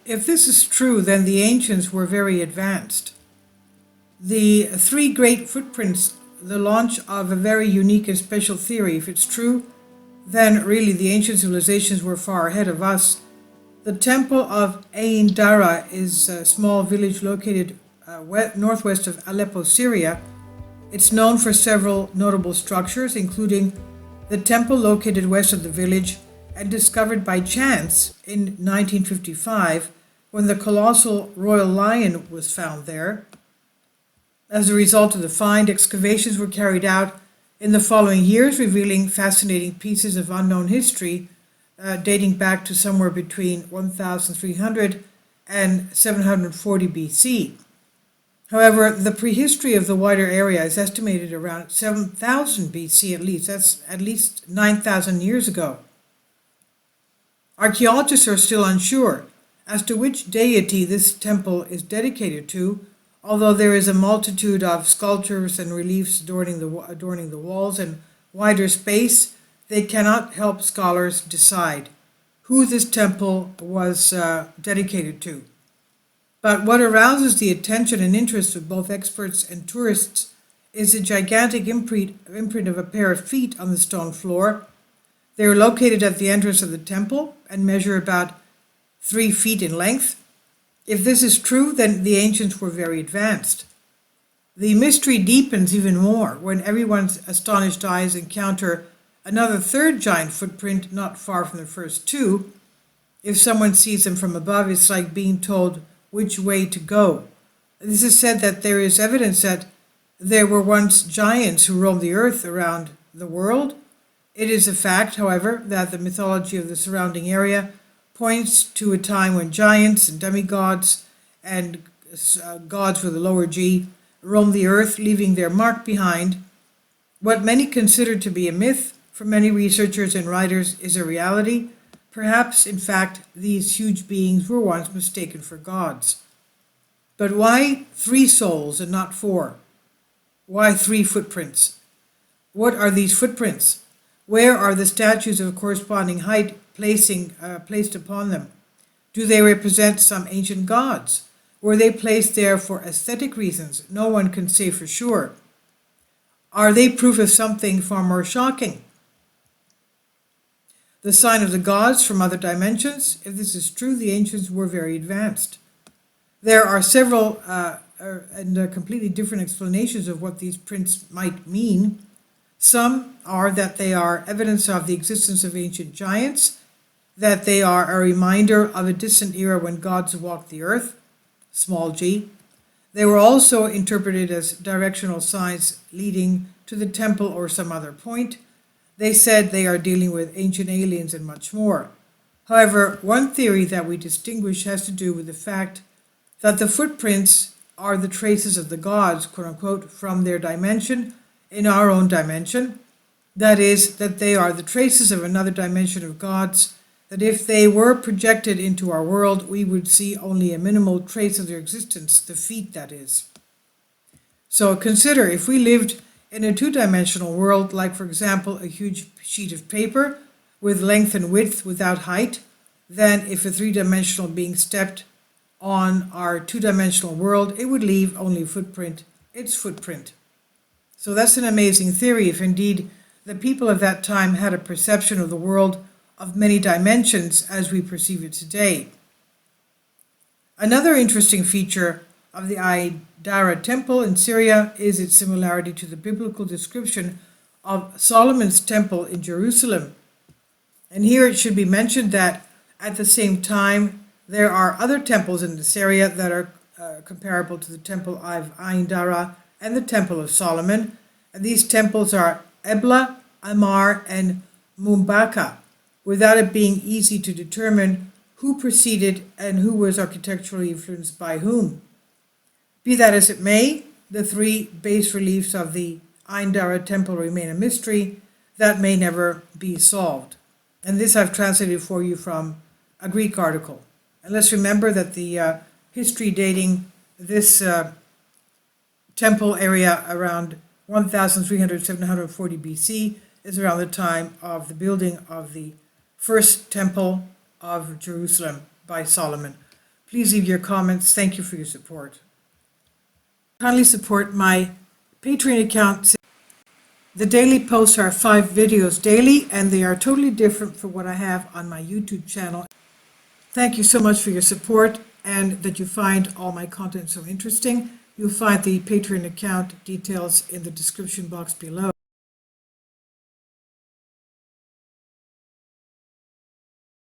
If this is true, then the ancients were very advanced. The three great footprints, the launch of a very unique and special theory. If it's true, then really the ancient civilizations were far ahead of us. The temple of Ain Dara is a small village located northwest of Aleppo, Syria. It's known for several notable structures, including the temple located west of the village and discovered by chance in 1955 when the colossal royal lion was found there. As a result of the find, excavations were carried out in the following years, revealing fascinating pieces of unknown history dating back to somewhere between 1300 and 740 BC. However, the prehistory of the wider area is estimated around 7000 BC at least. That's at least 9,000 years ago. Archaeologists are still unsure as to which deity this temple is dedicated to, although there is a multitude of sculptures and reliefs adorning the walls and wider space. They cannot help scholars decide who this temple was dedicated to. But what arouses the attention and interest of both experts and tourists is a gigantic imprint of a pair of feet on the stone floor. They are located at the entrance of the temple and measure about 3 feet in length. If this is true, then the ancients were very advanced. The mystery deepens even more when everyone's astonished eyes encounter another third giant footprint not far from the first two. If someone sees them from above, it's like being told which way to go. This is said that there is evidence that there were once giants who roamed the earth around the world. It is a fact, however, that the mythology of the surrounding area points to a time when giants and demigods and gods with a lower G roamed the earth, leaving their mark behind. What many consider to be a myth, for many researchers and writers, is a reality. Perhaps, in fact, these huge beings were once mistaken for gods. But why 3 souls and not 4? Why 3 footprints? What are these footprints? Where are the statues of corresponding height placed upon them? Do they represent some ancient gods? Were they placed there for aesthetic reasons? No one can say for sure. Are they proof of something far more shocking? The sign of the gods from other dimensions? If this is true, the ancients were very advanced. There are several and completely different explanations of what these prints might mean. Some are that they are evidence of the existence of ancient giants, that they are a reminder of a distant era when gods walked the earth, small g. They were also interpreted as directional signs leading to the temple or some other point. They said they are dealing with ancient aliens and much more. However, one theory that we distinguish has to do with the fact that the footprints are the traces of the gods, quote unquote, from their dimension in our own dimension. That is, that they are the traces of another dimension of gods, that if they were projected into our world, we would see only a minimal trace of their existence, the feet, that is. So consider, if we lived in a 2-dimensional world, like for example a huge sheet of paper with length and width without height, then if a 3-dimensional being stepped on our 2-dimensional world, it would leave only its footprint. So that's an amazing theory, if indeed the people of that time had a perception of the world of many dimensions as we perceive it today. Another interesting feature of the Ain Dara temple in Syria is its similarity to the biblical description of Solomon's temple in Jerusalem. And here it should be mentioned that at the same time there are other temples in this area that are comparable to the temple of Ain Dara and the temple of Solomon. And these temples are Ebla, Amar, and Mumbaka, without it being easy to determine who preceded and who was architecturally influenced by whom. Be that as it may, the 3 bas reliefs of the Ain Dara temple remain a mystery that may never be solved. And this I've translated for you from a Greek article. And let's remember that the history dating this temple area around 1300-740 BC is around the time of the building of the first temple of Jerusalem by Solomon. Please leave your comments. Thank you for your support. Kindly support my Patreon account. The daily posts are 5 videos daily, and they are totally different from what I have on my YouTube channel. Thank you so much for your support and that you find all my content so interesting. You'll find the Patreon account details in the description box below.